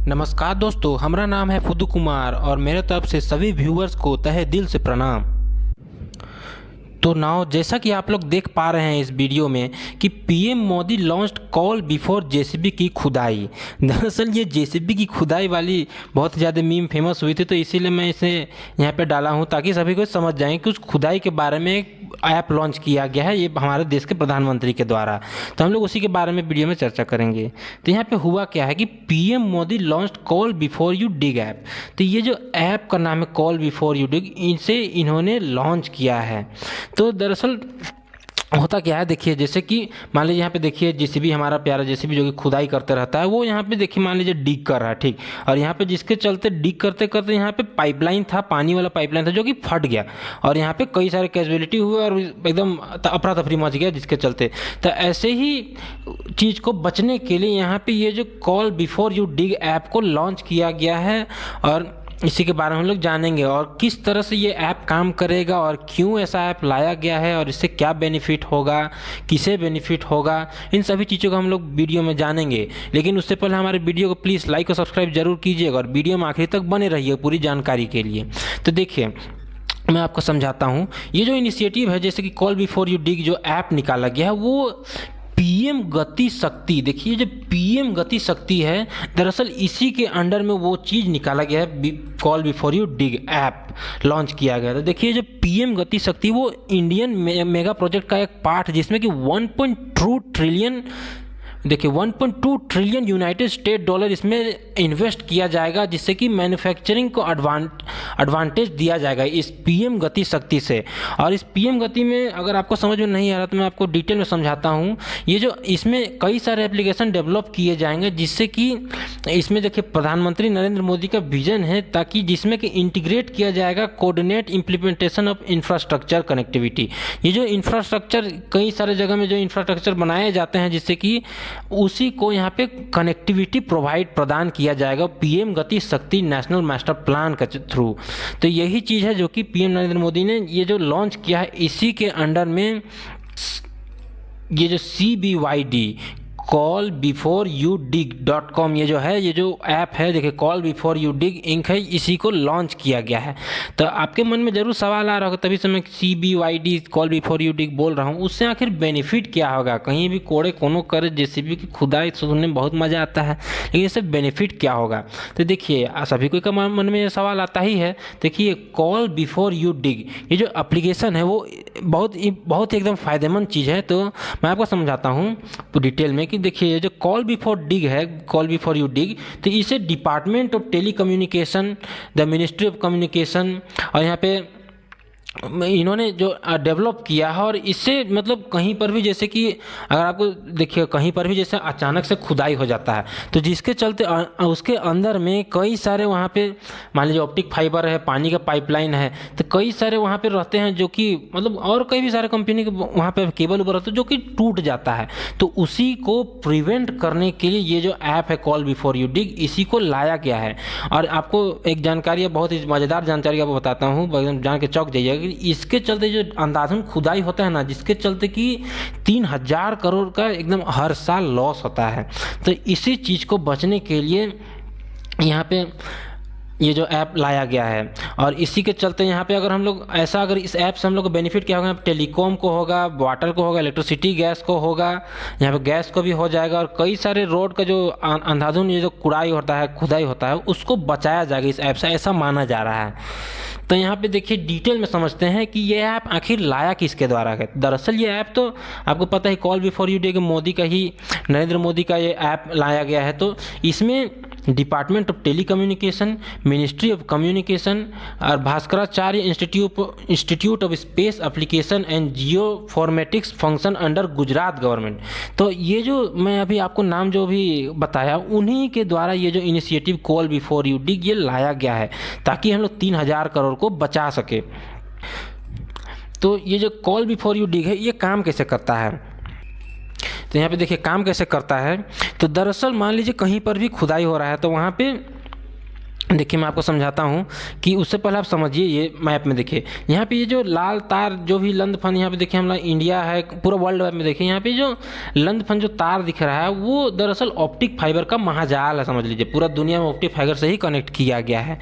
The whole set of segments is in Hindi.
नमस्कार दोस्तों, हमारा नाम है फुदू कुमार और मेरे तरफ से सभी व्यूअर्स को तहे दिल से प्रणाम। तो नाउ जैसा कि आप लोग देख पा रहे हैं इस वीडियो में कि PM Modi launched call before JCB की खुदाई। दरअसल ये जेसीबी की खुदाई वाली बहुत ज़्यादा मीम फेमस हुई थी, तो इसीलिए मैं इसे यहाँ पे डाला हूँ ताकि सभी को समझ जाएं कि उस खुदाई के बारे में एक ऐप लॉन्च किया गया है, ये हमारे देश के प्रधानमंत्री के द्वारा। तो हम लोग उसी के बारे में वीडियो में चर्चा करेंगे। तो यहाँ पे हुआ क्या है कि PM Modi launched call before you dig app. तो ये जो ऐप का नाम है कॉल बिफोर यू डिग, इनसे इन्होंने लॉन्च किया है। तो दरअसल होता क्या है, देखिए जैसे कि मान लीजिए यहाँ पे देखिए जेसीबी, हमारा प्यारा जेसीबी जो कि खुदाई करते रहता है, वो यहाँ पे देखिए मान लीजिए डिग कर रहा है, ठीक। और यहाँ पे जिसके चलते डिग करते करते यहाँ पे पाइपलाइन था, पानी वाला पाइपलाइन था जो कि फट गया और यहाँ पे कई सारे कैजुअलिटी हुए और एकदम अफरा तफरी मच गया जिसके चलते। तो ऐसे ही चीज़ को बचने के लिए यहाँ पे ये जो call before you dig app को लॉन्च किया गया है और इसी के बारे में हम लोग जानेंगे और किस तरह से ये ऐप काम करेगा और क्यों ऐसा ऐप लाया गया है और इससे क्या बेनिफिट होगा, किसे बेनिफिट होगा, इन सभी चीज़ों को हम लोग वीडियो में जानेंगे। लेकिन उससे पहले हमारे वीडियो को प्लीज़ लाइक और सब्सक्राइब जरूर कीजिएगा और वीडियो में आखिर तक बने रहिए पूरी जानकारी के लिए। तो देखिए मैं आपको समझाता हूँ, ये जो इनिशिएटिव है जैसे कि कॉल बिफोर यू डिग जो ऐप निकाला गया है वो पीएम गति शक्ति, देखिए जो पीएम गति शक्ति है दरअसल इसी के अंडर में वो चीज़ निकाला गया है, call before you dig app launch किया गया। तो देखिए जो पीएम गति शक्ति वो इंडियन मेगा प्रोजेक्ट का एक पार्ट है जिसमें कि 1.2 ट्रिलियन, देखिए 1.2 ट्रिलियन यूनाइटेड स्टेट डॉलर इसमें इन्वेस्ट किया जाएगा, जिससे कि मैन्युफैक्चरिंग को एडवांटेज दिया जाएगा इस पीएम गति शक्ति से। और इस पीएम गति में अगर आपको समझ में नहीं आ रहा तो मैं आपको डिटेल में समझाता हूँ। ये जो इसमें कई सारे एप्लीकेशन डेवलप किए जाएंगे जिससे कि इसमें देखिए प्रधानमंत्री नरेंद्र मोदी का विजन है ताकि जिसमें कि इंटीग्रेट किया जाएगा coordinate implementation of infrastructure connectivity. ये जो इंफ्रास्ट्रक्चर कई सारे जगह में जो इंफ्रास्ट्रक्चर बनाए जाते हैं जिससे कि उसी को यहाँ पे कनेक्टिविटी प्रदान किया जाएगा पीएम गति शक्ति नेशनल मास्टर प्लान के थ्रू। तो यही चीज़ है जो कि पीएम नरेंद्र मोदी ने ये जो लॉन्च किया है, इसी के अंडर में ये जो CBYD call before you dig .com ये जो है, ये जो ऐप है देखिए call before you dig inc है, इसी को लॉन्च किया गया है। तो आपके मन में ज़रूर सवाल आ रहा होगा, तभी से मैं CBYD कॉल बिफोर यू डिग बोल रहा हूँ, उससे आखिर बेनिफिट क्या होगा। कहीं भी कोड़े कोनो करे जेसीबी की खुदाई सुनने में बहुत मज़ा आता है, लेकिन इससे बेनिफिट क्या होगा। तो देखिए सभी कोई का मन में ये सवाल आता ही है। देखिए कॉल बिफोर यू डिग ये जो एप्लीकेशन है वो बहुत ही एकदम फ़ायदेमंद चीज़ है। तो मैं आपको समझाता हूँ डिटेल में कि देखिए जो कॉल बिफोर डिग है, कॉल बिफोर यू डिग, तो इसे department of telecommunication, the ministry of communication और यहाँ पे इन्होंने जो डेवलप किया है और इससे मतलब कहीं पर भी जैसे कि अगर आपको देखिए कहीं पर भी जैसे अचानक से खुदाई हो जाता है तो जिसके चलते उसके अंदर में कई सारे वहाँ पे मान लीजिए ऑप्टिक फाइबर है, पानी का पाइपलाइन है, तो कई सारे वहाँ पे रहते हैं जो कि मतलब और कई भी सारे कंपनी के वहाँ पे केबल उबर रहते हैं जो कि टूट जाता है। तो उसी को प्रिवेंट करने के लिए ये जो ऐप है कॉल बिफोर यू डिग, इसी को लाया गया है। और आपको एक जानकारी है, बहुत ही मज़ेदार जानकारी आपको बताता हूँ, जान के चौंक जाइएगा। इसके चलते जो अंधाधुन खुदाई होता है ना, जिसके चलते कि 3000 करोड़ का एकदम हर साल लॉस होता है। तो इसी चीज़ को बचने के लिए यहाँ पे ये जो ऐप लाया गया है और इसी के चलते यहाँ पे अगर हम लोग अगर इस ऐप से हम लोग को बेनिफिट क्या होगा, टेलीकॉम को होगा, वाटर को होगा, इलेक्ट्रिसिटी गैस को होगा, यहाँ पे गैस को भी हो जाएगा और कई सारे रोड का जो अंधाधुन ये जो खुदाई होता है उसको बचाया जाएगा इस ऐप से, ऐसा माना जा रहा है। तो यहाँ पे देखिए डिटेल में समझते हैं कि ये ऐप आखिर लाया किसके द्वारा है। दरअसल ये ऐप तो आपको पता है कॉल बिफोर यू डिग मोदी का ही, नरेंद्र मोदी का ये ऐप लाया गया है। तो इसमें department of telecommunication, ministry of communication और Bhaskaracharya institute of space application and geoinformatics function under Gujarat government. तो ये जो मैं अभी आपको नाम जो भी बताया उन्हीं के द्वारा ये जो इनिशिएटिव कॉल बिफोर यू डिग ये लाया गया है ताकि हम लोग 3000 करोड़ को बचा सके। तो ये जो कॉल बिफोर यू डिग है ये काम कैसे करता है, तो यहाँ पे देखिए काम कैसे करता है। तो दरअसल मान लीजिए कहीं पर भी खुदाई हो रहा है तो वहाँ पे देखिए मैं आपको समझाता हूँ कि उससे पहले आप समझिए। ये मैप में देखिए, यहाँ पे ये जो लाल तार जो भी लंद फंद यहाँ पे देखिए हमारा इंडिया है, पूरा वर्ल्ड मैप में देखिए यहाँ पे जो लंद फंद जो तार दिख रहा है वो दरअसल ऑप्टिक फाइबर का महाजाल है, समझ लीजिए। पूरा दुनिया में ऑप्टिक फाइबर से ही कनेक्ट किया गया है।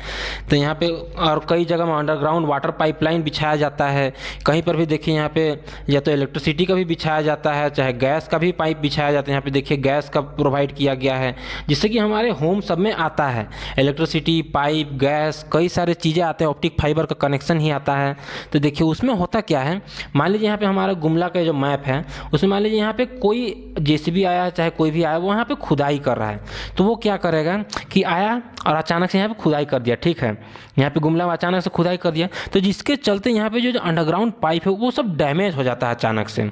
तो यहाँ पे और कई जगह में अंडरग्राउंड वाटर पाइपलाइन बिछाया जाता है। कहीं पर भी देखिए यहाँ पे या तो इलेक्ट्रिसिटी का भी बिछाया जाता है, चाहे गैस का भी पाइप बिछाया जाता है। यहाँ पे देखिए गैस का प्रोवाइड किया गया है, जिससे कि हमारे होम सब में आता है इलेक्ट्रिसिटी, पाइप, गैस, कई सारे चीज़ें आते हैं, ऑप्टिक फाइबर का कनेक्शन ही आता है। तो देखिए उसमें होता क्या है, मान लीजिए यहाँ पे हमारा गुमला का जो मैप है उसमें मान लीजिए यहाँ पे कोई जेसीबी आया है, चाहे कोई भी आया, वो यहाँ पे खुदाई कर रहा है। तो वो क्या करेगा कि आया और अचानक से यहाँ पे खुदाई कर दिया, ठीक है, यहाँ पे गुमला में अचानक से खुदाई कर दिया, तो जिसके चलते यहाँ पे जो अंडरग्राउंड पाइप है वो सब डैमेज हो जाता है अचानक से।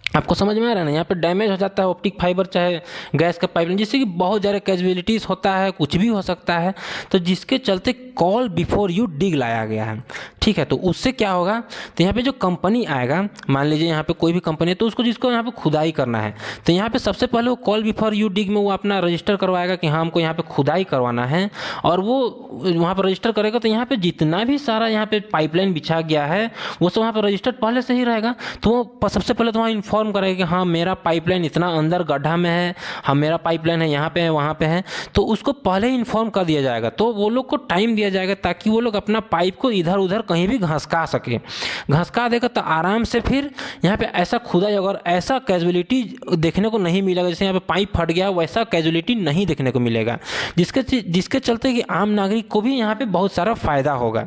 आपको समझ में आ रहा है ना, यहाँ पे डैमेज हो जाता है ऑप्टिक फाइबर चाहे गैस का पाइपलाइन, जिससे कि बहुत ज़्यादा कैजुअलिटीज़ होता है, कुछ भी हो सकता है। तो जिसके चलते कॉल बिफोर यू डिग लाया गया है, ठीक है। तो उससे क्या होगा, तो यहाँ पे जो कंपनी आएगा, मान लीजिए यहाँ पे कोई भी कंपनी है, तो उसको जिसको यहाँ पे खुदाई करना है, तो यहाँ पे सबसे पहले वो कॉल बिफोर यू डिग में वो अपना रजिस्टर करवाएगा कि हाँ हमको यहाँ पे खुदाई करवाना है, और वो वहाँ पर रजिस्टर करेगा। तो यहाँ पे जितना भी सारा यहाँ पे पाइपलाइन बिछा गया है वो सब वहाँ पर रजिस्टर्ड पहले से ही रहेगा। तो वो सबसे पहले तो वहाँ इन्फॉर्म करेगा कि हाँ मेरा पाइपलाइन इतना अंदर गड्ढा में है, हाँ मेरा पाइपलाइन है यहाँ पे है, वहाँ पे है, तो उसको पहले ही इन्फॉर्म कर दिया जाएगा। तो वो लोग को टाइम दिया जाएगा ताकि वो लोग अपना पाइप को इधर उधर कहीं भी घसका सके। घसका देगा तो आराम से फिर यहाँ पे ऐसा खुदाई, अगर ऐसा कैजुअलिटी देखने को नहीं मिलेगा, जैसे यहाँ पे पाइप फट गया वैसा कैजुअलिटी नहीं देखने को मिलेगा, जिसके चलते कि आम नागरिक को भी यहाँ पे बहुत सारा फायदा होगा।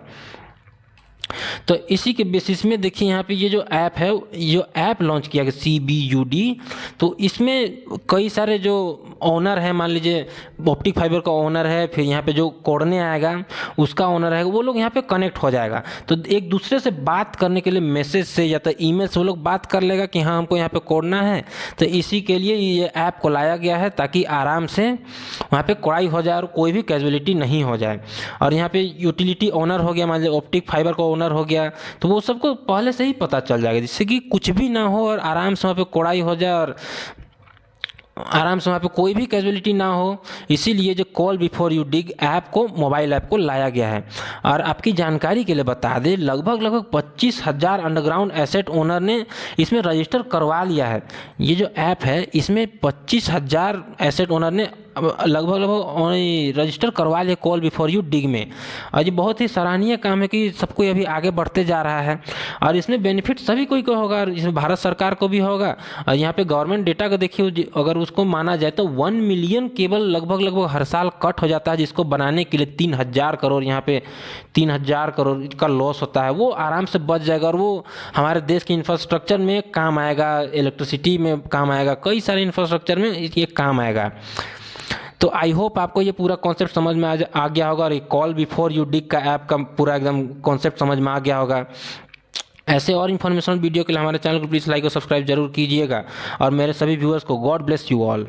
तो इसी के बेसिस में देखिए यहाँ पे ये जो ऐप है, जो ऐप लॉन्च किया गया CBUD, तो इसमें कई सारे जो ओनर है, मान लीजिए ऑप्टिक फाइबर का ओनर है, फिर यहाँ पे जो कोड़ने आएगा उसका ओनर है, वो लोग यहाँ पे कनेक्ट हो जाएगा। तो एक दूसरे से बात करने के लिए मैसेज से या तो ईमेल से वो लोग बात कर लेगा कि हाँ हमको यहाँ पे कोड़ना है। तो इसी के लिए ये ऐप को लाया गया है ताकि आराम से वहाँ पे कोड़ाई हो जाए और कोई भी कैजुअलिटी नहीं हो जाए। और यहाँ पे यूटिलिटी ओनर हो गया, मान लीजिए ऑप्टिक फाइबर का ओनर हो गया, तो वो सबको पहले से ही पता चल जाएगा, जिससे कि कुछ भी ना हो और आराम से वहाँ पे कोड़ाई हो जाए और आराम से वहाँ पे कोई भी कैजुअलिटी ना हो। इसीलिए जो call before you dig app को, मोबाइल ऐप को लाया गया है। और आपकी जानकारी के लिए बता दें, लगभग 25,000 अंडरग्राउंड एसेट ओनर ने इसमें रजिस्टर करवा लिया है। ये जो ऐप है इसमें 25,000 एसेट ओनर ने लगभग रजिस्टर करवा लिया कॉल बिफोर यू डिग में। और ये बहुत ही सराहनीय काम है कि सब कोई अभी आगे बढ़ते जा रहा है और इसमें बेनिफिट सभी कोई को होगा, इसमें भारत सरकार को भी होगा। और यहाँ पे गवर्नमेंट डेटा को देखिए, अगर उसको माना जाए तो 1 मिलियन केबल लगभग हर साल कट हो जाता है, जिसको बनाने के लिए 3,000 करोड़, यहाँ पे 3,000 करोड़ का लॉस होता है। वो आराम से बच जाएगा और वो हमारे देश के इंफ्रास्ट्रक्चर में काम आएगा, इलेक्ट्रिसिटी में काम आएगा, कई सारे इंफ्रास्ट्रक्चर में ये काम आएगा। तो आई होप आपको ये पूरा कॉन्सेप्ट समझ में आ गया होगा और ये कॉल बिफोर यू डिग का ऐप का पूरा एकदम कॉन्सेप्ट समझ में आ गया होगा। ऐसे और इन्फॉर्मेशन वीडियो के लिए हमारे चैनल को प्लीज़ लाइक और सब्सक्राइब जरूर कीजिएगा और मेरे सभी व्यूअर्स को गॉड ब्लेस यू ऑल।